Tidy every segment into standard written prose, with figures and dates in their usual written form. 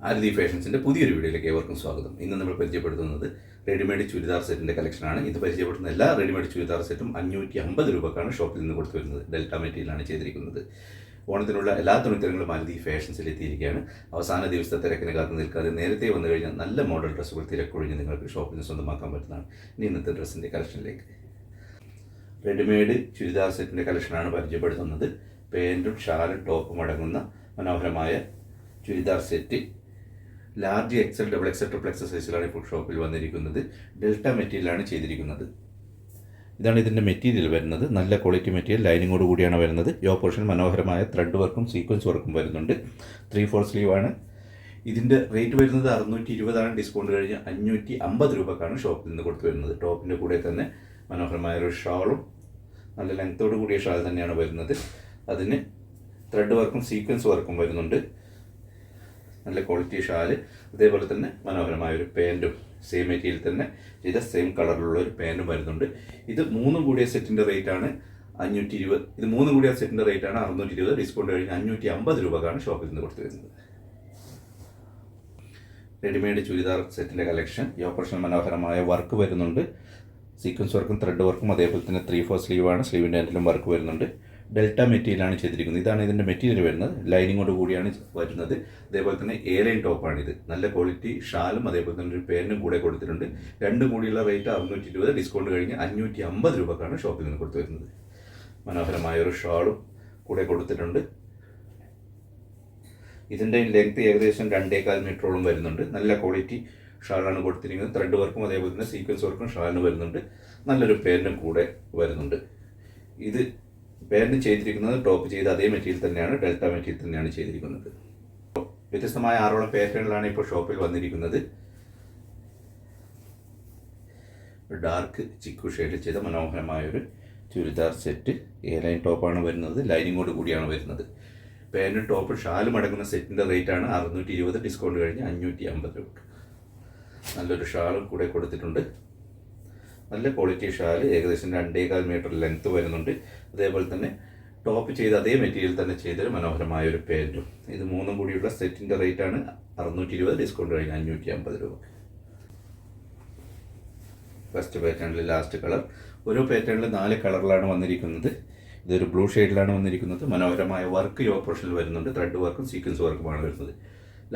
ആരതി ഫാഷൻസിൻ്റെ പുതിയൊരു വീഡിയോയിലേക്ക് ഏവർക്കും സ്വാഗതം. ഇന്ന് നമ്മൾ പരിചയപ്പെടുത്തുന്നത് റെഡിമെയ്ഡ് ചുരിദാർ സെറ്റിൻ്റെ കളക്ഷനാണ്. ഇത് പരിചയപ്പെടുത്തുന്ന എല്ലാ റെഡിമെയ്ഡ് ചുരിദാർ സെറ്റും 550 രൂപക്കാണ് ഷോപ്പിൽ നിന്ന് കൊടുത്തു വരുന്നത്. ഡെൽറ്റ മെറ്റീരിയലാണ് ചെയ്തിരിക്കുന്നത്. ഓണത്തിനുള്ള എല്ലാ തുണിത്തരങ്ങളും ആരതി ഫാഷൻസിൽ എത്തിയിരിക്കുകയാണ്. അവസാന ദിവസത്തെ തിരക്കിന് കാത്തു നിൽക്കാതെ നേരത്തെ വന്നു കഴിഞ്ഞാൽ നല്ല മോഡൽ ഡ്രസ്സുകൾ തിരക്കൊഴിഞ്ഞ് നിങ്ങൾക്ക് ഷോപ്പിൽ നിന്ന് സ്വന്തമാക്കാൻ പറ്റുന്നതാണ്. ഇനി ഇന്നത്തെ ഡ്രസ്സിൻ്റെ കളക്ഷനിലേക്ക്. റെഡിമെയ്ഡ് ചുരിദാർ സെറ്റിൻ്റെ കളക്ഷനാണ് പരിചയപ്പെടുത്തുന്നത്. പാൻറ്റും ഷാലും ടോപ്പും അടങ്ങുന്ന മനോഹരമായ churidar set large XL, double XL, triple XL സൈസിലാണ് ഇപ്പോൾ ഷോപ്പിൽ വന്നിരിക്കുന്നത്. ഡെൽറ്റ മെറ്റീരിയലാണ് ചെയ്തിരിക്കുന്നത്. ഇതാണ് ഇതിൻ്റെ മെറ്റീരിയൽ വരുന്നത്. നല്ല ക്വാളിറ്റി മെറ്റീരിയൽ, ലൈനിങ്ങോട് കൂടിയാണ് വരുന്നത്. യോ പോർഷൻ മനോഹരമായ ത്രെഡ് വർക്കും സീക്വൻസ് വർക്കും വരുന്നുണ്ട്. 3/4 സ്ലീവാണ്. ഇതിൻ്റെ റേറ്റ് വരുന്നത് 620 ഡിസ്കൗണ്ട് കഴിഞ്ഞ് 550 രൂപക്കാണ് ഷോപ്പിൽ നിന്ന് കൊടുത്തു വരുന്നത്. ടോപ്പിൻ്റെ കൂടെ തന്നെ മനോഹരമായ ഒരു ഷാളും, നല്ല ലെങ്ത്തോട് കൂടിയ ഷാൾ തന്നെയാണ് വരുന്നത്. അതിന് ത്രെഡ് വർക്കും സീക്വൻസ് വർക്കും വരുന്നുണ്ട്. നല്ല ക്വാളിറ്റി ഷാല്, അതേപോലെ തന്നെ മനോഹരമായ ഒരു പാൻറ്റും സെയിം മെറ്റീരിയൽ തന്നെ ചെയ്ത സെയിം കളറിലുള്ള ഒരു പാൻറ്റും വരുന്നുണ്ട്. ഇത് മൂന്നും കൂടിയ സെറ്റിൻ്റെ റേറ്റാണ് 520. ഇത് മൂന്നും കൂടിയ സെറ്റിൻ്റെ റേറ്റാണ് 620. ഡിസ്കൗണ്ട് കഴിഞ്ഞ് 550 രൂപക്കാണ് ഷോപ്പിൽ നിന്ന് കൊടുത്തു വരുന്നത്. റെഡിമെയ്ഡ് ചുരിദാർ സെറ്റിൻ്റെ കളക്ഷൻ. ഈ ഓപ്പറേഷൻ മനോഹരമായ വർക്ക് വരുന്നുണ്ട്. സീക്വൻസ് വർക്കും ത്രെഡ് വർക്കും, അതേപോലെ തന്നെ 3/4 സ്ലീവാണ്. സ്ലീവിൻ്റെ എൻഡിലും വർക്ക് വരുന്നുണ്ട്. ഡെൽറ്റ മെറ്റീരിയലാണ് ചെയ്തിരിക്കുന്നത്. ഇതാണ് ഇതിൻ്റെ മെറ്റീരിയൽ വരുന്നത്. ലൈനിങ്ങോട് കൂടിയാണ് വരുന്നത്. അതേപോലെ തന്നെ എയർലൈൻ ടോപ്പാണിത്. നല്ല ക്വാളിറ്റി ഷാലും അതേപോലെ തന്നെ ഒരു പാൻറ്റും കൂടെ കൊടുത്തിട്ടുണ്ട്. രണ്ടും കൂടിയുള്ള റേറ്റ് 620. ഡിസ്കൗണ്ട് കഴിഞ്ഞ് 550 രൂപക്കാണ് ഷോപ്പിൽ നിന്ന് കൊടുത്തു വരുന്നത്. മനോഹരമായ ഒരു ഷാളും കൂടെ കൊടുത്തിട്ടുണ്ട്. ഇതിൻ്റെ ലെങ്ത് ഏകദേശം 2.25 മീറ്ററോളം വരുന്നുണ്ട്. നല്ല ക്വാളിറ്റി ഷാളാണ് കൊടുത്തിരിക്കുന്നത്. ത്രെഡ് വർക്കും അതേപോലെ തന്നെ സീക്വൻസ് വർക്കും ഷാളിന് വരുന്നുണ്ട്. നല്ലൊരു പാൻറ്റും കൂടെ വരുന്നുണ്ട്. ഇത് പാൻറ് ചെയ്തിരിക്കുന്നത് ടോപ്പ് ചെയ്ത അതേ മെറ്റീരിയൽ തന്നെയാണ്, ഡെൽറ്റ മെറ്റീരിയൽ തന്നെയാണ് ചെയ്തിരിക്കുന്നത്. വ്യത്യസ്തമായ 6 പാറ്റേണിലാണ് ഇപ്പോൾ ഷോപ്പിൽ വന്നിരിക്കുന്നത്. ഡാർക്ക് ചിക്കു ഷെയ്ഡിൽ ചെയ്ത മനോഹരമായൊരു ചുരിദാർ സെറ്റ്. എയർലൈൻ ടോപ്പാണ് വരുന്നത്. ലൈനിങ്ങോട് കൂടിയാണ് വരുന്നത്. പാൻറ്റും ടോപ്പും ഷാലും അടങ്ങുന്ന സെറ്റിൻ്റെ റേറ്റാണ് 620. ഡിസ്കൗണ്ട് കഴിഞ്ഞ് 550 രൂപ. നല്ലൊരു ഷാളും കൂടെ കൊടുത്തിട്ടുണ്ട്. നല്ല ക്വാളിറ്റി ഷാൽ, ഏകദേശം 2.25 മീറ്റർ ലെങ്ത്ത് വരുന്നുണ്ട്. അതേപോലെ തന്നെ ടോപ്പ് ചെയ്ത് അതേ മെറ്റീരിയൽ തന്നെ ചെയ്തൊരു മനോഹരമായ ഒരു പാൻറ്റും. ഇത് മൂന്നും കൂടിയുള്ള സെറ്റിൻ്റെ റേറ്റാണ് 620. ഡിസ്കൗണ്ട് കഴിഞ്ഞ് 550 രൂപ. ഫസ്റ്റ് പാറ്റേണിൽ ലാസ്റ്റ് കളർ. ഓരോ പാറ്റേണിൽ 4 കളറിലാണ് വന്നിരിക്കുന്നത്. ഇതൊരു ബ്ലൂ ഷെയ്ഡിലാണ് വന്നിരിക്കുന്നത്. മനോഹരമായ വർക്ക് യോ പോർഷനിൽ വരുന്നുണ്ട്. ത്രെഡ് വർക്കും സീക്വൻസ് വർക്കുമാണ് വരുന്നത്.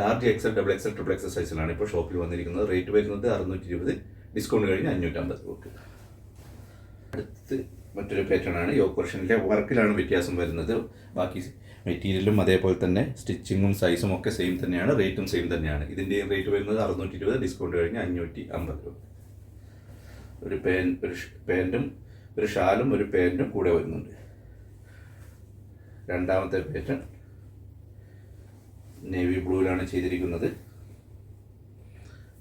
Large XL, double XL, triple XL സൈസിലാണ് ഇപ്പോൾ ഷോപ്പിൽ വന്നിരിക്കുന്നത്. റേറ്റ് വരുന്നത് 620. ഡിസ്കൗണ്ട് കഴിഞ്ഞ് 550 രൂപ. അടുത്ത് മറ്റൊരു പാറ്റേൺ ആണ്. യോ പോർഷനിലെ വർക്കിലാണ് വ്യത്യാസം വരുന്നത്. ബാക്കി മെറ്റീരിയലും അതേപോലെ തന്നെ സ്റ്റിച്ചിങ്ങും സൈസും ഒക്കെ സെയിം തന്നെയാണ്. റേറ്റും സെയിം തന്നെയാണ്. ഇതിൻ്റെ റേറ്റ് വരുന്നത് 620. ഡിസ്കൗണ്ട് കഴിഞ്ഞ് 550 രൂപ. ഒരു പാൻറ്റും ഒരു ഷാലും ഒരു പാൻറ്റും കൂടെ വരുന്നുണ്ട്. രണ്ടാമത്തെ പാറ്റേൺ നേവി ബ്ലൂവിലാണ് ചെയ്തിരിക്കുന്നത്.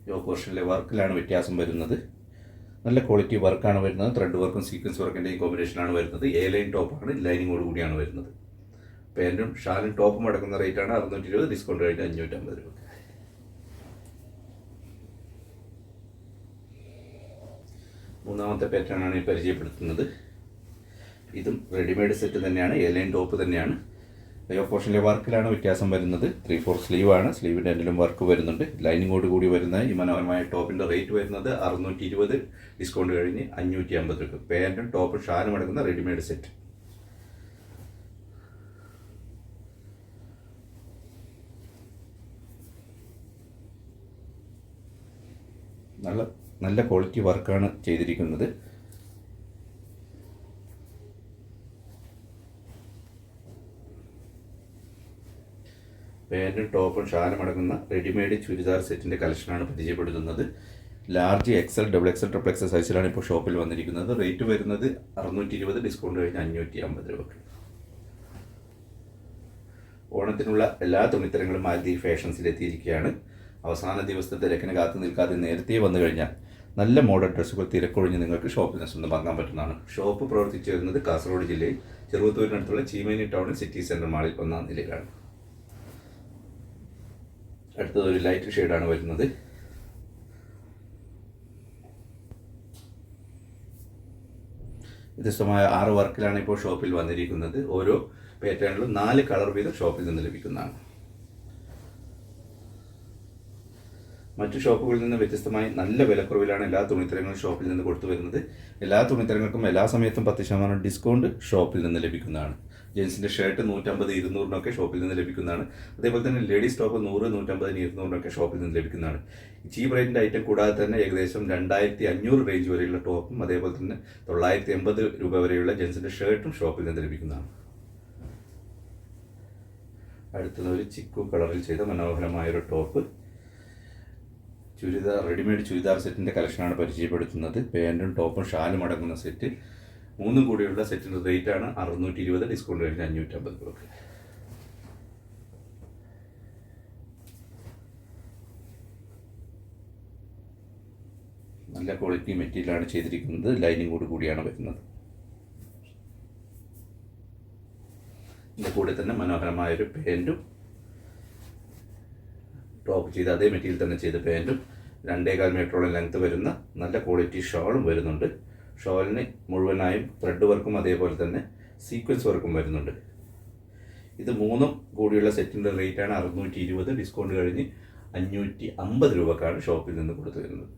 യോ പോർഷനിലെ വർക്കിലാണ് വ്യത്യാസം വരുന്നത്. നല്ല ക്വാളിറ്റി വർക്കാണ് വരുന്നത്. ത്രെഡ് വർക്കും സീക്വൻസ് വർക്കിൻ്റെയും കോമ്പിനേഷനാണ് വരുന്നത്. എയർലൈൻ ടോപ്പാണ്, ലൈനിങ്ങോട് കൂടിയാണ് വരുന്നത്. പാൻറ്റും ഷാലും ടോപ്പും അടക്കുന്ന റേറ്റാണ് 620. ഡിസ്കൗണ്ട് കഴിഞ്ഞ് 550 രൂപ. മൂന്നാമത്തെ പാറ്റേൺ ആണ് ഈ പരിചയപ്പെടുത്തുന്നത്. ഇതും റെഡിമെയ്ഡ് സെറ്റ് തന്നെയാണ്. എയർലൈൻ ടോപ്പ് തന്നെയാണ്. യോ പോർഷനിലെ വർക്കിലാണ് വ്യത്യാസം വരുന്നത്. 3/4 സ്ലീവാണ്. സ്ലീവിൻ്റെ എൻഡിലും വർക്ക് വരുന്നുണ്ട്. ലൈനിങ്ങോട് കൂടി വരുന്ന ഈ മനോഹരമായ ടോപ്പിൻ്റെ റേറ്റ് വരുന്നത് 620. ഡിസ്കൗണ്ട് കഴിഞ്ഞ് 550 രൂപ. പാൻറ്റും ടോപ്പും ഷാലും അടങ്ങുന്ന റെഡിമെയ്ഡ് സെറ്റ്. നല്ല ക്വാളിറ്റി വർക്കാണ് ചെയ്തിരിക്കുന്നത്. പാൻറ്റും ടോപ്പും ഷാലും അടങ്ങുന്ന റെഡിമെയ്ഡ് ചുരിദാർ സെറ്റിൻ്റെ കളക്ഷനാണ് പരിചയപ്പെടുത്തുന്നത്. Large XL, double XL, triple XL സൈസിലാണ് ഇപ്പോൾ ഷോപ്പിൽ വന്നിരിക്കുന്നത്. റേറ്റ് വരുന്നത് 620. ഡിസ്കൗണ്ട് കഴിഞ്ഞ് 550 രൂപ. ഓണത്തിനുള്ള എല്ലാ തുണിത്തരങ്ങളും ആരതി ഫാഷൻസിൽ എത്തിയിരിക്കുകയാണ്. അവസാന ദിവസത്തെ തിരക്കിന് കാത്തു നിൽക്കാതെ നേരത്തെ വന്നു കഴിഞ്ഞാൽ നല്ല മോഡൽ ഡ്രസ്സുകൾ തിരക്കൊഴിഞ്ഞ് നിങ്ങൾക്ക് ഷോപ്പിൽ നിന്ന് സ്വന്തമാക്കാൻ പറ്റുന്നതാണ്. ഷോപ്പ് പ്രവർത്തിച്ചു വരുന്നത് കാസർഗോഡ് ജില്ലയിൽ ചെറുവത്തൂരിനടുത്തുള്ള ചീമേനി ടൗണിൽ സിറ്റി സെൻറ്റർ മാളിൽ 1-ാം നിലയിലാണ്. അടുത്തത് ഒരു ലൈറ്റ് ഷെയ്ഡാണ് വരുന്നത്. വ്യത്യസ്തമായ 6 വർക്കിലാണ് ഇപ്പോൾ ഷോപ്പിൽ വന്നിരിക്കുന്നത്. ഓരോ പാറ്റേണിലും 4 കളർ വീതം ഷോപ്പിൽ നിന്ന് ലഭിക്കുന്നതാണ്. മറ്റു ഷോപ്പുകളിൽ നിന്ന് വ്യത്യസ്തമായി നല്ല വിലക്കുറവിലാണ് എല്ലാ തുണിത്തരങ്ങളും ഷോപ്പിൽ നിന്ന് കൊടുത്തു വരുന്നത്. എല്ലാ തുണിത്തരങ്ങൾക്കും എല്ലാ സമയത്തും 10% ഡിസ്കൗണ്ട് ഷോപ്പിൽ നിന്ന് ലഭിക്കുന്നതാണ്. ജെൻസിൻ്റെ ഷർട്ട് 150, 200 ഷോപ്പിൽ നിന്ന് ലഭിക്കുന്നതാണ്. അതേപോലെ തന്നെ ലേഡീസ് ടോപ്പ് 100, 150, 200 ഷോപ്പിൽ നിന്ന് ലഭിക്കുന്നതാണ്. ചീപ്പ് റേറ്റിൻ്റെ ഐറ്റം കൂടാതെ തന്നെ ഏകദേശം 2500 റേഞ്ച് വരെയുള്ള ടോപ്പും അതേപോലെ തന്നെ 980 രൂപ വരെയുള്ള ജെൻസിൻ്റെ ഷർട്ടും ഷോപ്പിൽ നിന്ന് ലഭിക്കുന്നതാണ്. അടുത്തത് ഒരു ചിക്കു കളറിൽ ചെയ്ത മനോഹരമായൊരു ടോപ്പ്. റെഡിമെയ്ഡ് ചുരിദാർ സെറ്റിൻ്റെ കളക്ഷനാണ് പരിചയപ്പെടുത്തുന്നത്. പാൻറ്റും ടോപ്പും ഷാലും അടങ്ങുന്ന സെറ്റ്. 3 കൂടിയുള്ള സെറ്റിൻ്റെ റേറ്റാണ് 620, ഡിസ്കൗണ്ട് കഴിഞ്ഞ് 550 രൂപ. നല്ല ക്വാളിറ്റി മെറ്റീരിയലാണ് ചെയ്തിരിക്കുന്നത്. ലൈനിങ്ങോട് കൂടിയാണ് വരുന്നത്. ഇതിൻ്റെ കൂടെ തന്നെ മനോഹരമായൊരു പാൻറ്റും ടോപ്പ് ചെയ്ത് അതേ മെറ്റീരിയൽ തന്നെ ചെയ്ത പാൻറ്റും 2.25 മീറ്ററോളം ലെങ്ത്ത് വരുന്ന നല്ല ക്വാളിറ്റി ഷോളും വരുന്നുണ്ട്. ഷോളിന് മുഴുവനായും ത്രെഡ് വർക്കും അതേപോലെ തന്നെ സീക്വൻസ് വർക്കും വരുന്നുണ്ട്. ഇത് 3 കൂടിയുള്ള സെറ്റിൻ്റെ റേറ്റാണ് 620, ഡിസ്കൗണ്ട് കഴിഞ്ഞ് 550 രൂപക്കാണ് ഷോപ്പിൽ നിന്ന് കൊടുത്തു വരുന്നത്.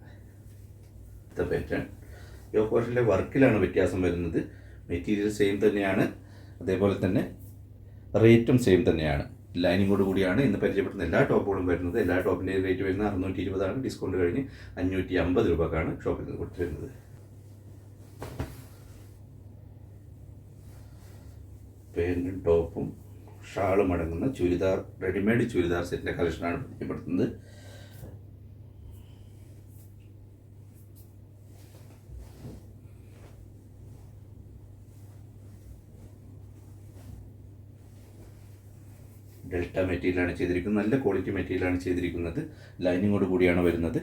ഇത് പാറ്റേൺ യോക്ക് പോർഷനിലെ വർക്കിലാണ് വ്യത്യാസം വരുന്നത്. മെറ്റീരിയൽ സെയിം തന്നെയാണ്, അതേപോലെ തന്നെ റേറ്റും സെയിം തന്നെയാണ്. ലൈനിങ്ങോട് കൂടിയാണ് ഇന്ന് പരിചയപ്പെടുന്ന എല്ലാ ടോപ്പുകളും വരുന്നത്. എല്ലാ ടോപ്പിൻ്റെയും റേറ്റ് വരുന്നത് 620, ഡിസ്കൗണ്ട് കഴിഞ്ഞ് 550 രൂപക്കാണ് ഷോപ്പിൽ നിന്ന് കൊടുത്തു വരുന്നത്. പാൻറ്റും ടോപ്പും ഷാളും അടങ്ങുന്ന ചുരിദാർ റെഡിമെയ്ഡ് ചുരിദാർ സെറ്റിൻ്റെ കളക്ഷനാണ് പരിചയപ്പെടുത്തുന്നത്. ഡെൽറ്റ മെറ്റീരിയലാണ് ചെയ്തിരിക്കുന്നത്. നല്ല ക്വാളിറ്റി മെറ്റീരിയലാണ് ചെയ്തിരിക്കുന്നത്. ലൈനിങ്ങോട് കൂടിയാണ് വരുന്നത്.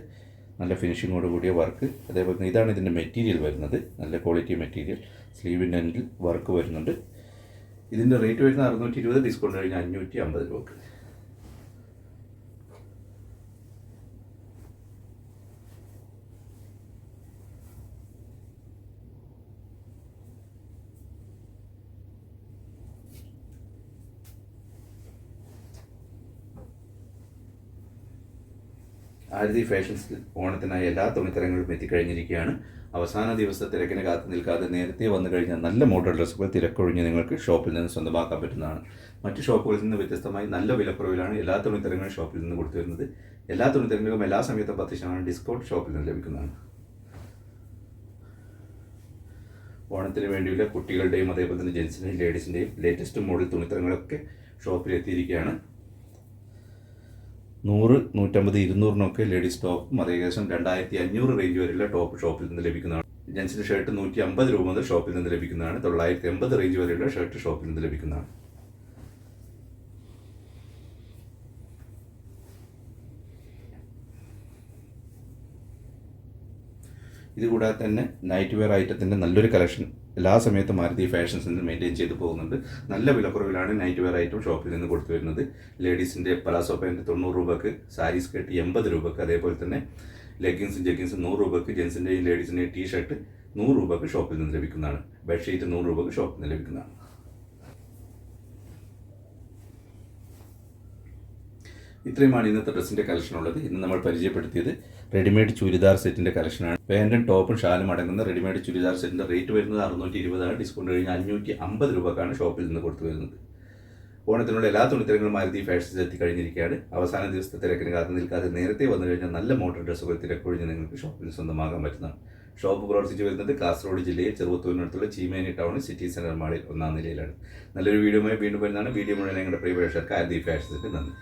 നല്ല ഫിനിഷിങ്ങോട് കൂടിയ വർക്ക്. അതേപോലെ തന്നെ ഇതാണ് ഇതിൻ്റെ മെറ്റീരിയൽ വരുന്നത്. നല്ല ക്വാളിറ്റി മെറ്റീരിയൽ. സ്ലീവിൻ്റെ എൻഡിൽ വർക്ക് വരുന്നുണ്ട്. ഇതിൻ്റെ റേറ്റ് വരുന്നത് 620, ഡിസ്കൗണ്ട് കഴിഞ്ഞ് 550 രൂപക്ക്. ആരതി ഫാഷൻസിൽ ഓണത്തിനായി എല്ലാ തുണിത്തരങ്ങളും എത്തിക്കഴിഞ്ഞിരിക്കുകയാണ്. അവസാന ദിവസത്തെ തിരക്കിനെ കാത്തു നിൽക്കാതെ നേരത്തെ വന്നു കഴിഞ്ഞാൽ നല്ല മോഡൽ ഡ്രസ്സുകൾ തിരക്കൊഴിഞ്ഞ് നിങ്ങൾക്ക് ഷോപ്പിൽ നിന്ന് സ്വന്തമാക്കാൻ പറ്റുന്നതാണ്. മറ്റ് ഷോപ്പുകളിൽ നിന്ന് വ്യത്യസ്തമായി നല്ല വിലക്കുറവിലാണ് എല്ലാ തുണിത്തരങ്ങളും ഷോപ്പിൽ നിന്ന് കൊടുത്തു വരുന്നത്. എല്ലാ തുണിത്തരങ്ങൾക്കും എല്ലാ സമയത്തും 10% ഡിസ്കൗണ്ട് ഷോപ്പിൽ നിന്ന് ലഭിക്കുന്നതാണ്. ഓണത്തിന് വേണ്ടിയുള്ള കുട്ടികളുടെയും അതേപോലെ തന്നെ ജെൻസിൻ്റെയും ലേഡീസിൻ്റെയും ലേറ്റസ്റ്റ് മോഡൽ തുണിത്തരങ്ങളൊക്കെ ഷോപ്പിൽ എത്തിയിരിക്കുകയാണ്. 100, 150, 200 ലേഡീസ് ടോപ്പും ഏകദേശം 2500 റേഞ്ച് വരെയുള്ള ടോപ്പ് ഷോപ്പിൽ നിന്ന് ലഭിക്കുന്നതാണ്. ജെൻസിൻ്റെ ഷർട്ട് 150 രൂപ മുതൽ ഷോപ്പിൽ നിന്ന് ലഭിക്കുന്നതാണ്. 980 റേഞ്ച് വരെയുള്ള ഷർട്ട് ഷോപ്പിൽ നിന്ന് ലഭിക്കുന്നതാണ്. ഇതുകൂടാതെ തന്നെ നൈറ്റ് വെയർ ഐറ്റത്തിൻ്റെ നല്ലൊരു കളക്ഷൻ എല്ലാ സമയത്തും ആരതി ഫാഷൻസിൽ നിന്ന് മെയിൻറ്റെയിൻ ചെയ്ത് പോകുന്നുണ്ട്. നല്ല വിലക്കുറവിലാണ് നൈറ്റ് വെയർ ഐറ്റം ഷോപ്പിൽ നിന്ന് കൊടുത്തു വരുന്നത്. ലേഡീസിൻ്റെ പലാസോ പാൻറ്റ് 90 രൂപക്ക്, സാരി സ്കേർട്ട് 80 രൂപക്ക്, അതേപോലെ തന്നെ ലെഗിൻസും ജഗ്ഗിൻസും 100 രൂപക്ക്, ജെൻസിൻ്റെയും ലേഡീസിൻ്റെയും ടീ ഷർട്ട് 100 രൂപക്ക് ഷോപ്പിൽ നിന്ന് ലഭിക്കുന്നതാണ്. ബെഡ്ഷീറ്റ് 100 രൂപക്ക് ഷോപ്പിൽ നിന്ന് ലഭിക്കുന്നതാണ്. ഇത്രയുമാണ് ഇന്നത്തെ ഡ്രസ്സിൻ്റെ കളക്ഷൻ ഉള്ളത്. ഇന്ന് നമ്മൾ പരിചയപ്പെടുത്തിയത് റെഡിമെയ്ഡ് ചുരിദാർ സെറ്റിൻ്റെ കളക്ഷനാണ്. പാൻറ്റും ടോപ്പും ഷാലും അടങ്ങുന്ന റെഡിമെയ്ഡ് ചുരിദാർ സെറ്റിൻ്റെ റേറ്റ് വരുന്നത് 620, ഡിസ്കൗണ്ട് കഴിഞ്ഞ് 550 രൂപക്കാണ് ഷോപ്പിൽ നിന്ന് കൊടുത്തു വരുന്നത്. ഓണത്തിനുള്ള എല്ലാ തുണിത്തരങ്ങളും ആരതി ഫാഷൻസിൽ എത്തിക്കഴിഞ്ഞിരിക്കുകയാണ്. അവസാന ദിവസത്തെ തിരക്കിന് കാത്തു നിൽക്കാതെ നേരത്തെ വന്നു കഴിഞ്ഞാൽ നല്ല മോഡൽ ഡ്രസ്സുകൾ തിരക്കൊഴിഞ്ഞ് നിങ്ങൾക്ക് ഷോപ്പിൽ സ്വന്തമാകാൻ പറ്റുന്നതാണ്. ഷോപ്പ് പ്രവർത്തിച്ച് വരുന്നത് കാസർഗോഡ് ജില്ലയിൽ ചെറുവത്തൂരിനടുത്തുള്ള ചീമേനി ടൗണിൽ സിറ്റി സെൻറ്റർ മാളിൽ 1ാം നിലയിലാണ്. നല്ലൊരു വീഡിയോയുമായി വീണ്ടും വരുന്നതാണ്. വീഡിയോ മുഴുവൻ നിങ്ങളുടെ പ്രിയ പ്രേക്ഷകർക്ക് ആരതി ഫാഷൻസിൻ്റെ നന്ദി.